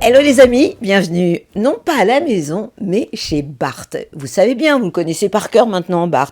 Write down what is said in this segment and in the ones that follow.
Hello les amis, bienvenue non pas à la maison, mais chez Bart. Vous savez bien, vous le connaissez par cœur maintenant, Bart.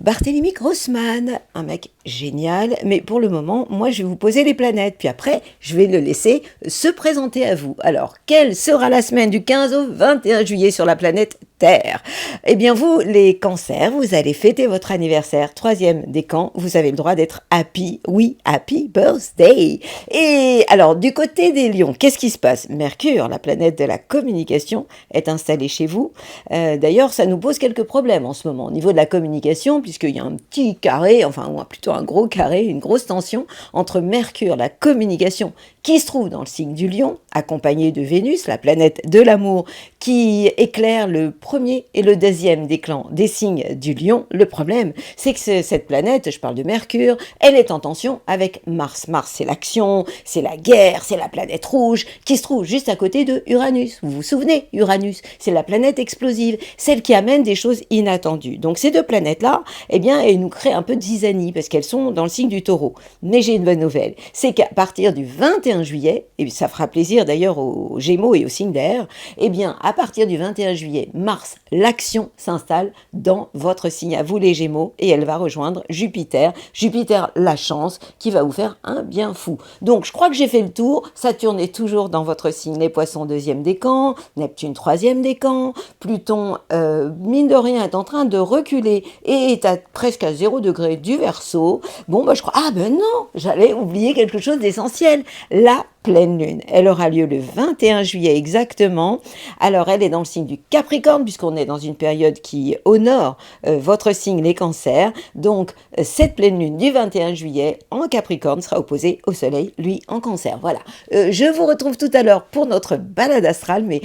Barthélemy Grossman, un mec génial, mais pour le moment, moi je vais vous poser les planètes, puis après je vais le laisser se présenter à vous. Alors, quelle sera la semaine du 15 au 21 juillet sur la planète Terre? Eh bien vous, les cancers, vous allez fêter votre anniversaire, 3e décan, vous avez le droit d'être happy, oui, happy birthday. Et alors, du côté des lions, qu'est-ce qui se passe? Mercure, la planète de la communication, est installée chez vous. D'ailleurs, ça nous pose quelques problèmes en ce moment, au niveau de la communication, puisqu'il y a un petit carré, enfin, ou plutôt un gros carré, une grosse tension entre Mercure, la communication, qui se trouve dans le signe du lion, accompagné de Vénus, la planète de l'amour, qui éclaire le premier et le deuxième déclan des signes du lion. Le problème, c'est que cette planète, je parle de Mercure, elle est en tension avec Mars. Mars, c'est l'action, c'est la guerre, c'est la planète rouge, qui se trouve juste à côté de Uranus. Vous vous souvenez, Uranus, c'est la planète explosive, celle qui amène des choses inattendues. Donc ces deux planètes-là, eh bien, elles nous créent un peu de zizanie, parce qu'elles sont dans le signe du taureau. Mais j'ai une bonne nouvelle, c'est qu'à partir du 21 juillet, et ça fera plaisir d'ailleurs aux Gémeaux et aux signes d'air, eh bien, à partir du 21 juillet, Mars, l'action s'installe dans votre signe, à vous les Gémeaux, et elle va rejoindre Jupiter. Jupiter, la chance, qui va vous faire un bien fou. Donc, je crois que j'ai fait le tour. Saturne est toujours dans votre signe, les Poissons, 2e décan, Neptune, 3e décan, Pluton, mine de rien, est en train de reculer et est presque à 0 degré du Verseau. Bon, bah, je crois, ah ben non, j'allais oublier quelque chose d'essentiel. La pleine lune, elle aura lieu le 21 juillet exactement. Alors, elle est dans le signe du Capricorne, puisqu'on est dans une période qui honore votre signe, les cancers. Donc, cette pleine lune du 21 juillet en Capricorne sera opposée au soleil, lui, en cancer. Voilà. Je vous retrouve tout à l'heure pour notre balade astrale, mais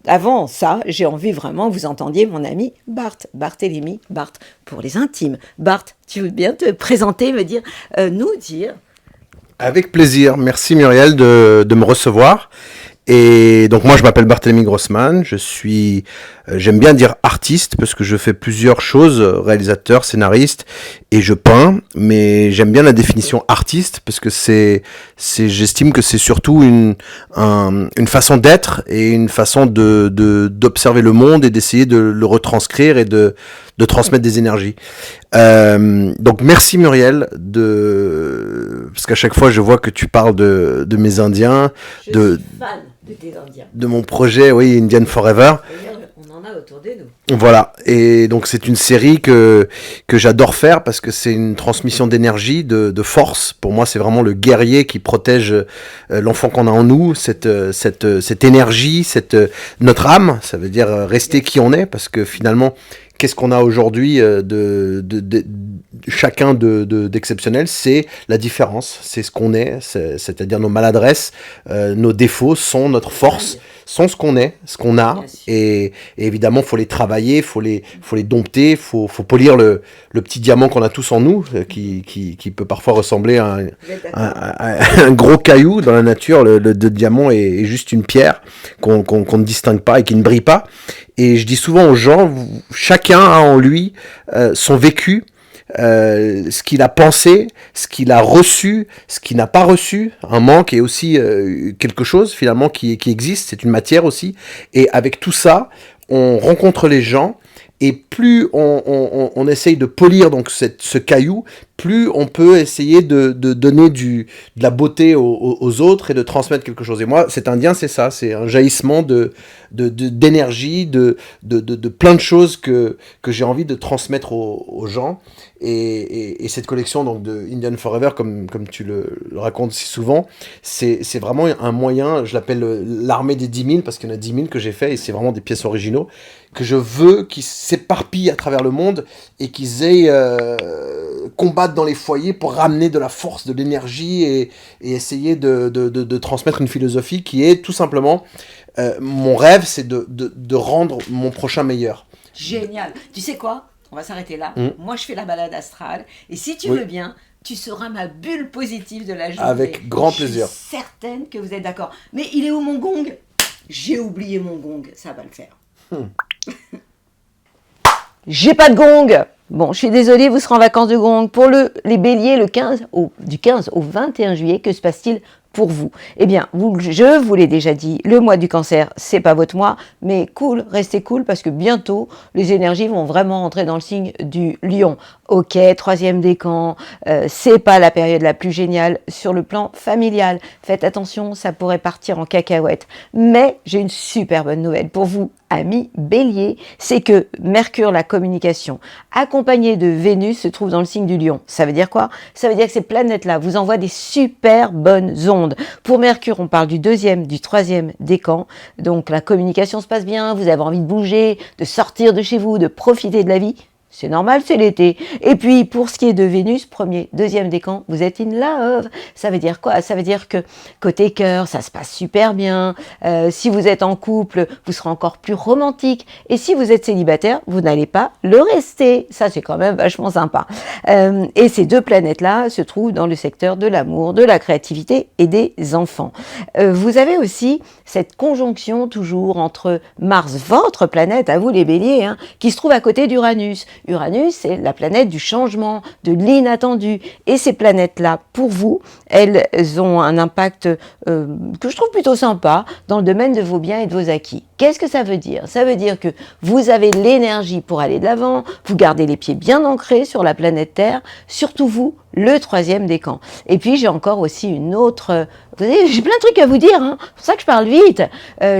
avant ça, j'ai envie vraiment que vous entendiez mon ami Bart, Barthélemy, Bart, pour les intimes. Bart, tu veux bien te présenter, nous dire... Avec plaisir. Merci Muriel de me recevoir. Et donc moi je m'appelle Barthélemy Grossman, j'aime bien dire artiste parce que je fais plusieurs choses, réalisateur, scénariste et je peins, mais j'aime bien la définition artiste parce que j'estime que c'est surtout une façon d'être et une façon d'observer le monde et d'essayer de le retranscrire et de transmettre des énergies. Donc merci Muriel parce qu'à chaque fois je vois que tu parles de mes Indiens, Je suis fan de tes Indiens. De mon projet, oui, Indian Forever. D'ailleurs, on en a autour de nous. Voilà, et donc c'est une série que j'adore faire parce que c'est une transmission d'énergie, de force. Pour moi, c'est vraiment le guerrier qui protège l'enfant qu'on a en nous, cette énergie, notre âme. Ça veut dire rester qui on est, parce que finalement, qu'est-ce qu'on a aujourd'hui chacun d'exceptionnel? C'est la différence, c'est ce qu'on est, c'est-à-dire nos maladresses, nos défauts sont notre force, sont ce qu'on est, ce qu'on a, et évidemment, faut les travailler, faut les dompter, faut polir le petit diamant qu'on a tous en nous, qui peut parfois ressembler à un gros caillou dans la nature. Le diamant est juste une pierre qu'on ne distingue pas et qui ne brille pas. Et je dis souvent aux gens, chacun a en lui son vécu, ce qu'il a pensé, ce qu'il a reçu, ce qu'il n'a pas reçu, un manque et aussi quelque chose finalement qui existe, c'est une matière aussi. Et avec tout ça, on rencontre les gens. Et plus on essaye de polir donc ce caillou, plus on peut essayer de donner de la beauté aux autres et de transmettre quelque chose. Et moi, cet Indien, c'est ça, c'est un jaillissement d'énergie, de plein de choses que j'ai envie de transmettre aux gens. Et cette collection donc de Indian Forever, comme tu le racontes si souvent, c'est vraiment un moyen, je l'appelle l'armée des 10 000, parce qu'il y en a 10 000 que j'ai fait, et c'est vraiment des pièces originaux, que je veux qu'ils s'éparpillent à travers le monde, et qu'ils aillent combattre dans les foyers pour ramener de la force, de l'énergie, et essayer de transmettre une philosophie qui est tout simplement, mon rêve, c'est de rendre mon prochain meilleur. Génial. Tu sais quoi ? On va s'arrêter là. Moi, je fais la balade astrale. Et si tu veux bien, tu seras ma bulle positive de la journée. Avec grand plaisir. Je suis certaine que vous êtes d'accord. Mais il est où mon gong ? J'ai oublié mon gong. Ça va le faire. J'ai pas de gong. Bon, je suis désolée, vous serez en vacances de gong. Pour les béliers, du 15 au 21 juillet, que se passe-t-il pour vous. Eh bien, je vous l'ai déjà dit, le mois du Cancer, c'est pas votre mois, mais cool, restez cool parce que bientôt, les énergies vont vraiment entrer dans le signe du Lion. Ok, 3e décan, c'est pas la période la plus géniale sur le plan familial. Faites attention, ça pourrait partir en cacahuète. Mais j'ai une super bonne nouvelle pour vous, amis Bélier, c'est que Mercure, la communication, accompagné de Vénus, se trouve dans le signe du Lion. Ça veut dire quoi? Ça veut dire que ces planètes-là vous envoient des super bonnes ondes. Pour Mercure, on parle du 2e, du 3e décan. Donc la communication se passe bien, vous avez envie de bouger, de sortir de chez vous, de profiter de la vie. C'est normal, c'est l'été. Et puis, pour ce qui est de Vénus, 1er, 2e décan, vous êtes in love. Ça veut dire quoi? Ça veut dire que côté cœur, ça se passe super bien. Si vous êtes en couple, vous serez encore plus romantique. Et si vous êtes célibataire, vous n'allez pas le rester. Ça, c'est quand même vachement sympa. Et ces deux planètes-là se trouvent dans le secteur de l'amour, de la créativité et des enfants. Vous avez aussi cette conjonction toujours entre Mars, votre planète, à vous les béliers, hein, qui se trouve à côté d'Uranus. Uranus, c'est la planète du changement, de l'inattendu. Et ces planètes-là, pour vous, elles ont un impact que je trouve plutôt sympa dans le domaine de vos biens et de vos acquis. Qu'est-ce que ça veut dire? Ça veut dire que vous avez l'énergie pour aller de l'avant, vous gardez les pieds bien ancrés sur la planète Terre, surtout vous, le 3e décan. Et puis j'ai encore aussi une autre... Vous savez, j'ai plein de trucs à vous dire, hein, c'est pour ça que je parle vite.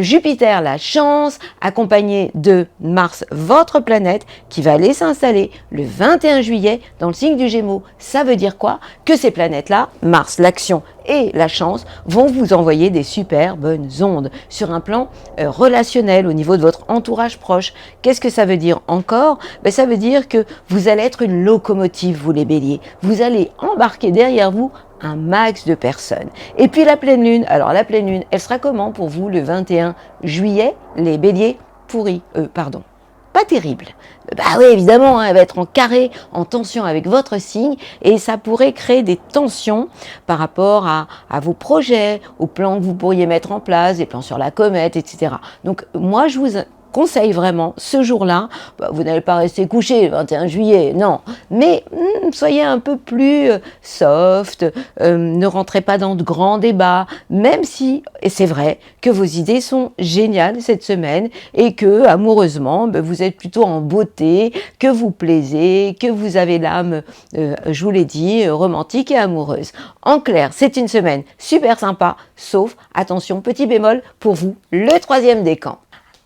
Jupiter, la chance, accompagné de Mars, votre planète, qui va aller s'installer le 21 juillet dans le signe du Gémeaux. Ça veut dire quoi? Que ces planètes-là, Mars, l'action et la chance, vont vous envoyer des super bonnes ondes sur un plan relationnel au niveau de votre entourage proche. Qu'est-ce que ça veut dire encore? Ben, ça veut dire que vous allez être une locomotive, vous les béliers. Vous allez embarquer derrière vous un max de personnes. Et puis la pleine lune, alors la pleine lune, elle sera comment pour vous le 21 juillet, les béliers? Pas terrible. Bah oui, évidemment, hein, elle va être en carré, en tension avec votre signe, et ça pourrait créer des tensions par rapport à vos projets, aux plans que vous pourriez mettre en place, des plans sur la comète, etc. Donc moi, je vous conseille vraiment, ce jour-là, vous n'allez pas rester couché le 21 juillet, non, mais soyez un peu plus soft, ne rentrez pas dans de grands débats, même si, et c'est vrai, que vos idées sont géniales cette semaine, et que, amoureusement, vous êtes plutôt en beauté, que vous plaisez, que vous avez l'âme, je vous l'ai dit, romantique et amoureuse. En clair, c'est une semaine super sympa, sauf, attention, petit bémol, pour vous, le 3e décan.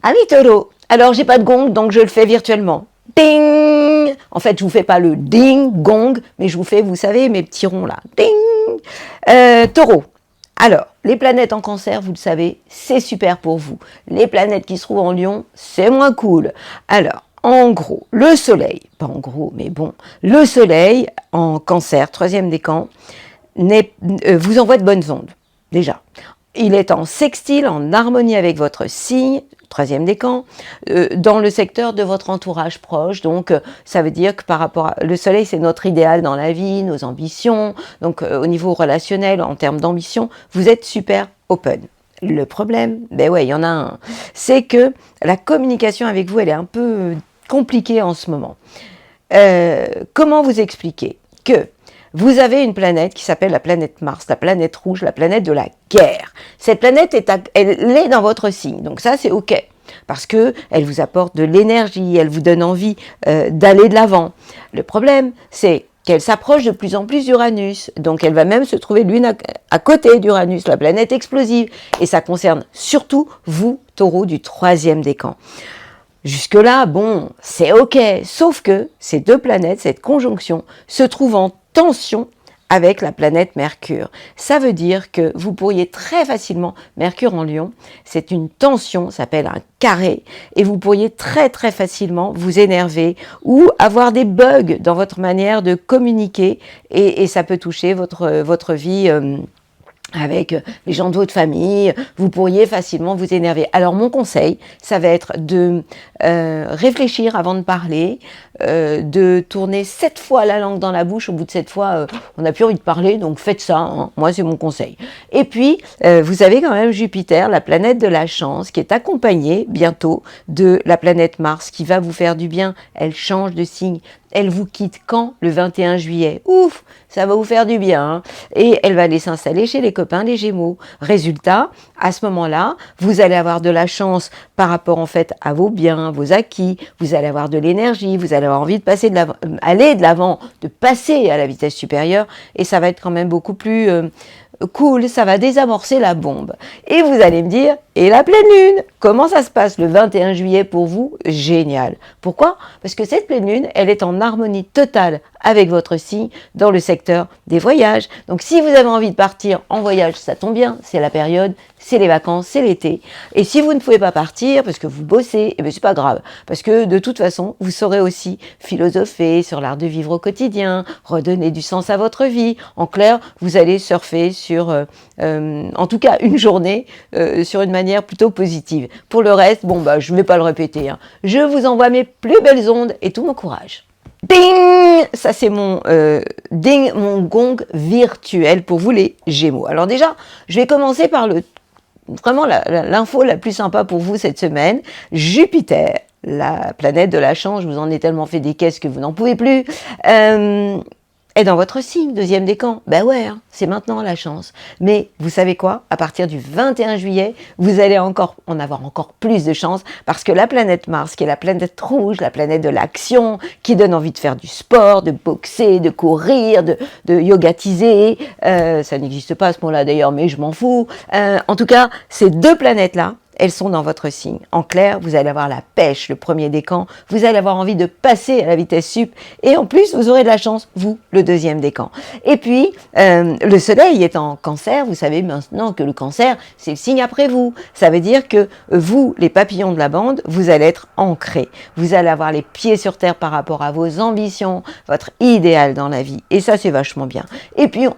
Amis Taureau, alors j'ai pas de gong, donc je le fais virtuellement. Ding! En fait, je vous fais pas le ding, gong, mais je vous fais, vous savez, mes petits ronds là. Ding! Taureau, alors, les planètes en Cancer, vous le savez, c'est super pour vous. Les planètes qui se trouvent en Lion, c'est moins cool. Alors, en gros, le Soleil, pas en gros, mais bon, le Soleil en Cancer, 3e décan, vous envoie de bonnes ondes, déjà. Il est en sextile, en harmonie avec votre signe, 3e décan, dans le secteur de votre entourage proche. Donc, ça veut dire que par rapport à... Le soleil, c'est notre idéal dans la vie, nos ambitions. Donc, au niveau relationnel, en termes d'ambition, vous êtes super open. Le problème, ben ouais, il y en a un. C'est que la communication avec vous, elle est un peu compliquée en ce moment. Comment vous expliquer que vous avez une planète qui s'appelle la planète Mars, la planète rouge, la planète de la guerre. Cette planète, elle est dans votre signe, donc ça c'est ok, parce que elle vous apporte de l'énergie, elle vous donne envie d'aller de l'avant. Le problème, c'est qu'elle s'approche de plus en plus d'Uranus, donc elle va même se trouver l'une à côté d'Uranus, la planète explosive, et ça concerne surtout vous, Taureau, du 3e décan. Jusque-là, bon, c'est ok, sauf que ces deux planètes, cette conjonction, se trouvent en tension avec la planète Mercure. Ça veut dire que vous pourriez très facilement, Mercure en Lion, c'est une tension, ça s'appelle un carré, et vous pourriez très très facilement vous énerver ou avoir des bugs dans votre manière de communiquer, et ça peut toucher votre vie avec les gens de votre famille, vous pourriez facilement vous énerver. Alors mon conseil, ça va être de réfléchir avant de parler, de tourner 7 fois la langue dans la bouche. Au bout de 7 fois, on n'a plus envie de parler, donc faites ça, hein. Moi c'est mon conseil. Et puis, vous avez quand même Jupiter, la planète de la chance, qui est accompagnée bientôt de la planète Mars, qui va vous faire du bien. Elle change de signe elle vous quitte quand? Le 21 juillet. Ouf, ça va vous faire du bien. Hein. Et elle va aller s'installer chez les copains des Gémeaux. Résultat, à ce moment-là, vous allez avoir de la chance par rapport en fait à vos biens, vos acquis. Vous allez avoir de l'énergie, vous allez avoir envie de passer aller de l'avant, de passer à la vitesse supérieure. Et ça va être quand même beaucoup plus cool, ça va désamorcer la bombe. Et vous allez me dire, et la pleine lune, comment ça se passe le 21 juillet pour vous? Génial. Pourquoi? Parce que cette pleine lune, elle est en harmonie totale avec votre signe dans le secteur des voyages. Donc si vous avez envie de partir en voyage, ça tombe bien, c'est la période, c'est les vacances, c'est l'été. Et si vous ne pouvez pas partir parce que vous bossez, eh bien c'est pas grave, parce que de toute façon, vous saurez aussi philosopher sur l'art de vivre au quotidien, redonner du sens à votre vie. En clair, vous allez surfer sur, en tout cas une journée, sur une manière plutôt positive. Pour le reste, bon bah je ne vais pas le répéter. Hein. Je vous envoie mes plus belles ondes et tout mon courage. Ding! Ça c'est mon ding, mon gong virtuel pour vous les Gémeaux. Alors déjà, je vais commencer par vraiment l'info la plus sympa pour vous cette semaine. Jupiter, la planète de la chance, je vous en ai tellement fait des caisses que vous n'en pouvez plus. Et dans votre signe, deuxième décan, ben ouais, hein, c'est maintenant la chance. Mais vous savez quoi? À partir du 21 juillet, vous allez en avoir encore plus de chance parce que la planète Mars, qui est la planète rouge, la planète de l'action, qui donne envie de faire du sport, de boxer, de courir, de yogatiser, ça n'existe pas à ce moment-là d'ailleurs, mais je m'en fous. En tout cas, ces deux planètes-là, elles sont dans votre signe. En clair, vous allez avoir la pêche, le premier décan, vous allez avoir envie de passer à la vitesse sup, et en plus, vous aurez de la chance, vous, le deuxième décan. Et puis, le soleil est en cancer, vous savez maintenant que le cancer, c'est le signe après vous. Ça veut dire que vous, les papillons de la bande, vous allez être ancrés. Vous allez avoir les pieds sur terre par rapport à vos ambitions, votre idéal dans la vie. Et ça, c'est vachement bien. Et puis,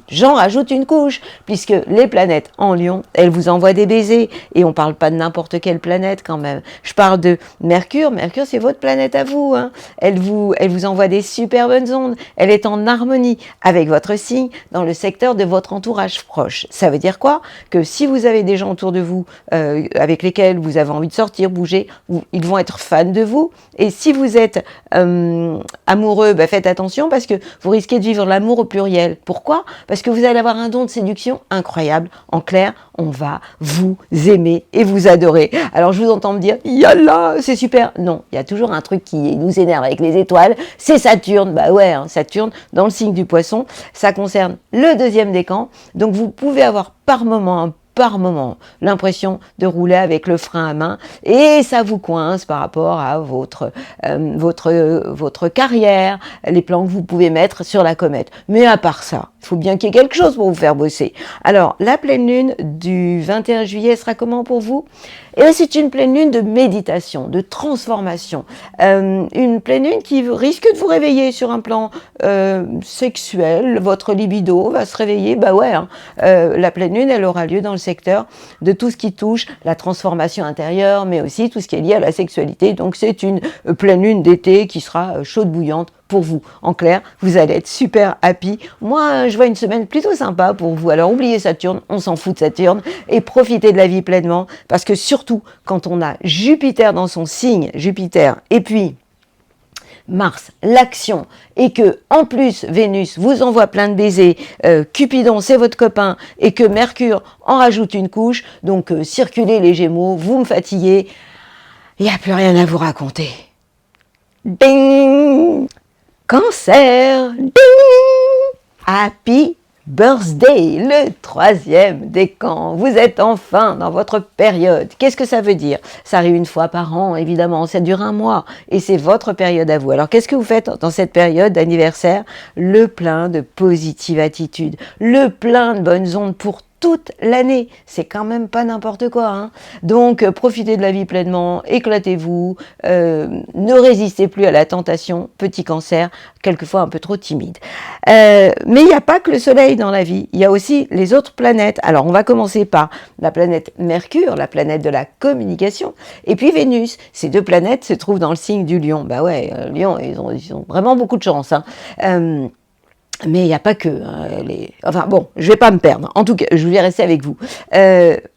j'en rajoute une couche, puisque les planètes en Lion, elles vous envoient des baisers. Et on ne parle pas de n'importe quelle planète quand même. Je parle de Mercure. Mercure, c'est votre planète à vous. Hein. Elle vous envoie des super bonnes ondes. Elle est en harmonie avec votre signe dans le secteur de votre entourage proche. Ça veut dire quoi? Que si vous avez des gens autour de vous avec lesquels vous avez envie de sortir, bouger, ils vont être fans de vous. Et si vous êtes amoureux, bah faites attention parce que vous risquez de vivre l'amour au pluriel. Pourquoi? Parce que vous allez avoir un don de séduction incroyable. En clair, on va vous aimer et vous adorer. Alors je vous entends me dire, yallah, c'est super. Non, il y a toujours un truc qui nous énerve avec les étoiles, c'est Saturne. Bah ouais, hein, Saturne dans le signe du Poisson, ça concerne le deuxième décan. Donc vous pouvez avoir par moment l'impression de rouler avec le frein à main et ça vous coince par rapport à votre carrière, les plans que vous pouvez mettre sur la comète. Mais à part ça, il faut bien qu'il y ait quelque chose pour vous faire bosser. Alors, la pleine lune du 21 juillet sera comment pour vous? Et bien, c'est une pleine lune de méditation, de transformation. Une pleine lune qui risque de vous réveiller sur un plan sexuel. Votre libido va se réveiller. Bah ouais, hein. La pleine lune, elle aura lieu dans le secteur de tout ce qui touche la transformation intérieure, mais aussi tout ce qui est lié à la sexualité. Donc, c'est une pleine lune d'été qui sera chaude bouillante pour vous. En clair, vous allez être super happy. Moi, je vois une semaine plutôt sympa pour vous. Alors, oubliez Saturne, on s'en fout de Saturne et profitez de la vie pleinement parce que surtout, quand on a Jupiter dans son signe, Jupiter, et puis Mars, l'action, et que en plus Vénus vous envoie plein de baisers, Cupidon c'est votre copain, et que Mercure en rajoute une couche, donc circulez les Gémeaux, vous me fatiguez, il n'y a plus rien à vous raconter. Ding! Cancer, ding! Happy birthday, le troisième décan. Vous êtes enfin dans votre période. Qu'est-ce que ça veut dire? Ça arrive une fois par an, évidemment, ça dure un mois et c'est votre période à vous. Alors qu'est-ce que vous faites dans cette période d'anniversaire? Le plein de positive attitude, le plein de bonnes ondes pour toute l'année, c'est quand même pas n'importe quoi. Hein. Donc, profitez de la vie pleinement, éclatez-vous, ne résistez plus à la tentation, petit cancer, quelquefois un peu trop timide. Mais il n'y a pas que le soleil dans la vie, il y a aussi les autres planètes. Alors, on va commencer par la planète Mercure, la planète de la communication, et puis Vénus. Ces deux planètes se trouvent dans le signe du Lion. Bah ouais, Lion, ils ont vraiment beaucoup de chance. Hein. Mais il n'y a pas que. Hein, Enfin bon, je ne vais pas me perdre. En tout cas, je vais rester avec vous.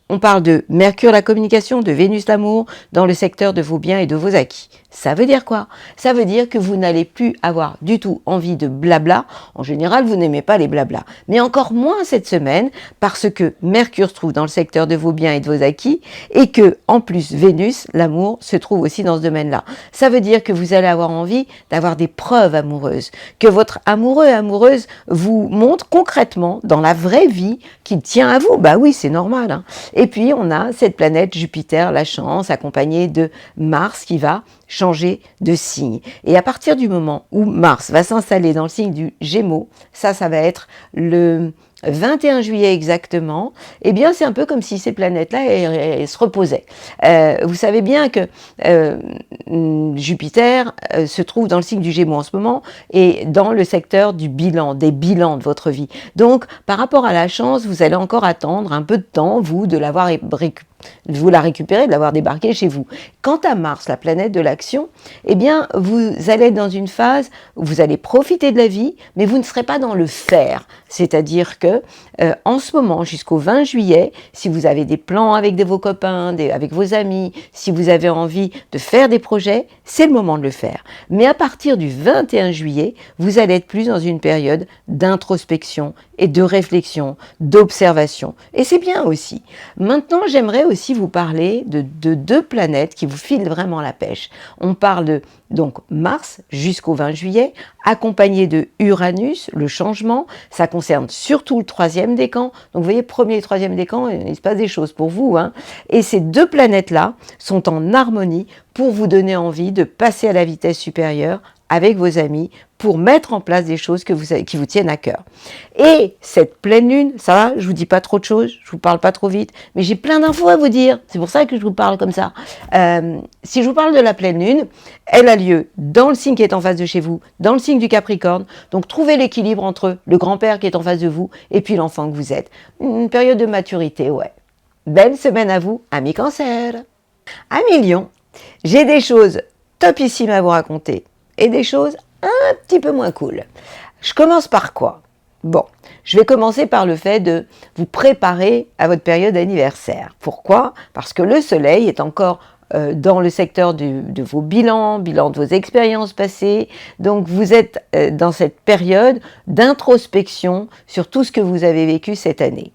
On parle de Mercure la communication, de Vénus l'amour, dans le secteur de vos biens et de vos acquis. Ça veut dire quoi? Ça veut dire que vous n'allez plus avoir du tout envie de blabla. En général, vous n'aimez pas les blabla. Mais encore moins cette semaine, parce que Mercure se trouve dans le secteur de vos biens et de vos acquis, et que, en plus, Vénus, l'amour, se trouve aussi dans ce domaine-là. Ça veut dire que vous allez avoir envie d'avoir des preuves amoureuses, que votre amoureux et amoureuse vous montre concrètement, dans la vraie vie, qu'il tient à vous. Bah oui, c'est normal, hein. Et puis, on a cette planète Jupiter, la chance, accompagnée de Mars qui va changer de signe. Et à partir du moment où Mars va s'installer dans le signe du Gémeaux, ça va être le 21 juillet exactement, eh bien c'est un peu comme si ces planètes-là elles se reposaient. Vous savez bien que Jupiter se trouve dans le signe du Gémeaux en ce moment et dans le secteur du bilan, des bilans de votre vie. Donc par rapport à la chance, vous allez encore attendre un peu de temps, vous, de l'avoir vous la récupérer, de l'avoir débarqué chez vous. Quant à Mars, la planète de l'action, eh bien, vous allez être dans une phase où vous allez profiter de la vie, mais vous ne serez pas dans le faire. C'est-à-dire que, en ce moment, jusqu'au 20 juillet, si vous avez des plans avec vos copains, avec vos amis, si vous avez envie de faire des projets, c'est le moment de le faire. Mais à partir du 21 juillet, vous allez être plus dans une période d'introspection et de réflexion, d'observation. Et c'est bien aussi. Maintenant, j'aimerais aussi vous parler de deux planètes qui vous filent vraiment la pêche. On parle de donc Mars jusqu'au 20 juillet, accompagné de Uranus, le changement. Ça concerne surtout le 3e décan. Donc vous voyez, 1er et 3e décan, il se passe des choses pour vous, hein. Et ces deux planètes-là sont en harmonie pour vous donner envie de passer à la vitesse supérieure avec vos amis pour mettre en place des choses qui vous tiennent à cœur. Et cette pleine lune, ça va, je vous dis pas trop de choses, je vous parle pas trop vite, mais j'ai plein d'infos à vous dire, c'est pour ça que je vous parle comme ça. Si je vous parle de la pleine lune, elle a lieu dans le signe qui est en face de chez vous, dans le signe du Capricorne, donc trouvez l'équilibre entre le grand-père qui est en face de vous et puis l'enfant que vous êtes. Une période de maturité, ouais. Belle semaine à vous, amis Cancer. Amis Lion, j'ai des choses topissimes à vous raconter et des choses un petit peu moins cool. Je commence par quoi? Bon, je vais commencer par le fait de vous préparer à votre période anniversaire. Pourquoi? Parce que le soleil est encore dans le secteur de vos bilans de vos expériences passées. Donc vous êtes dans cette période d'introspection sur tout ce que vous avez vécu cette année.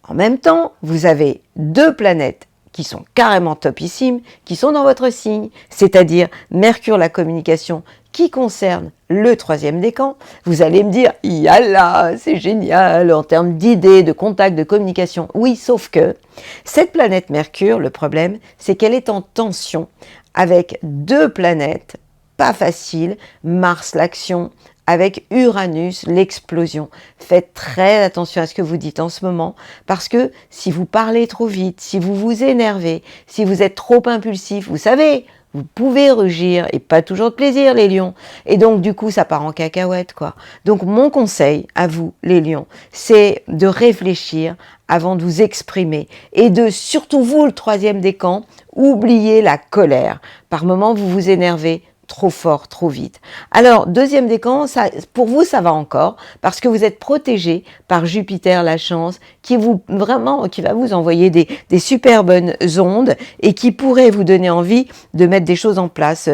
En même temps, vous avez deux planètes qui sont carrément topissimes, qui sont dans votre signe, c'est-à-dire Mercure, la communication, qui concerne le 3e décan. Vous allez me dire, yalla, c'est génial en termes d'idées, de contacts, de communication. Oui, sauf que cette planète Mercure, le problème, c'est qu'elle est en tension avec deux planètes, pas faciles, Mars, l'action, avec Uranus, l'explosion. Faites très attention à ce que vous dites en ce moment, parce que si vous parlez trop vite, si vous vous énervez, si vous êtes trop impulsif, vous savez, vous pouvez rugir, et pas toujours de plaisir, les lions. Et donc, du coup, ça part en cacahuète, quoi. Donc, mon conseil à vous, les lions, c'est de réfléchir avant de vous exprimer. Et de, surtout vous, le 3e décan, oubliez la colère. Par moments, vous vous énervez trop fort, trop vite. Alors, 2e décan, ça, pour vous, ça va encore, parce que vous êtes protégé par Jupiter, la chance, qui va vous envoyer des super bonnes ondes et qui pourrait vous donner envie de mettre des choses en place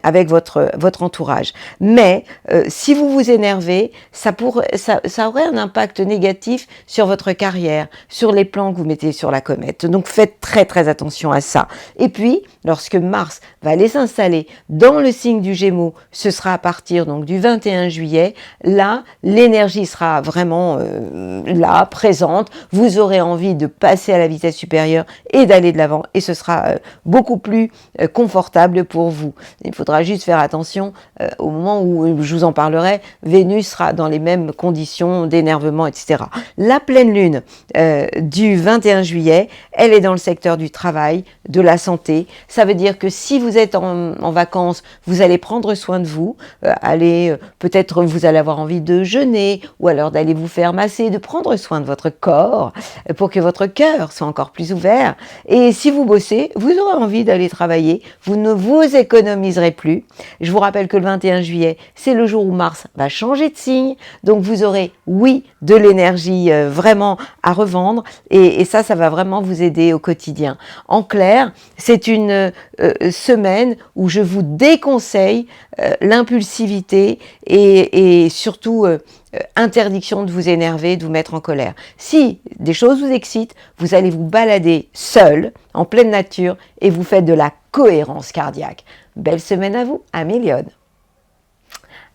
avec votre entourage. Mais si vous vous énervez, ça aurait un impact négatif sur votre carrière, sur les plans que vous mettez sur la comète. Donc faites très très attention à ça. Et puis, lorsque Mars va aller s'installer dans le signe du Gémeaux, ce sera à partir donc du 21 juillet. Là, l'énergie sera vraiment là, présente. Vous aurez envie de passer à la vitesse supérieure et d'aller de l'avant. Et ce sera beaucoup plus confortable pour vous. Il faudra juste faire attention au moment où je vous en parlerai. Vénus sera dans les mêmes conditions d'énervement, etc. La pleine lune du 21 juillet, elle est dans le secteur du travail, de la santé. Ça veut dire que si vous êtes en vacances, vacances, vous allez prendre soin de vous, peut-être vous allez avoir envie de jeûner, ou alors d'aller vous faire masser, de prendre soin de votre corps, pour que votre cœur soit encore plus ouvert. Et si vous bossez, vous aurez envie d'aller travailler, vous ne vous économiserez plus. Je vous rappelle que le 21 juillet, c'est le jour où Mars va changer de signe, donc vous aurez, oui, de l'énergie vraiment à revendre, et ça va vraiment vous aider au quotidien. En clair, c'est une semaine où je vous déconseille l'impulsivité et surtout interdiction de vous énerver, de vous mettre en colère. Si des choses vous excitent, vous allez vous balader seul, en pleine nature, et vous faites de la cohérence cardiaque. Belle semaine à vous, Amis Lyon.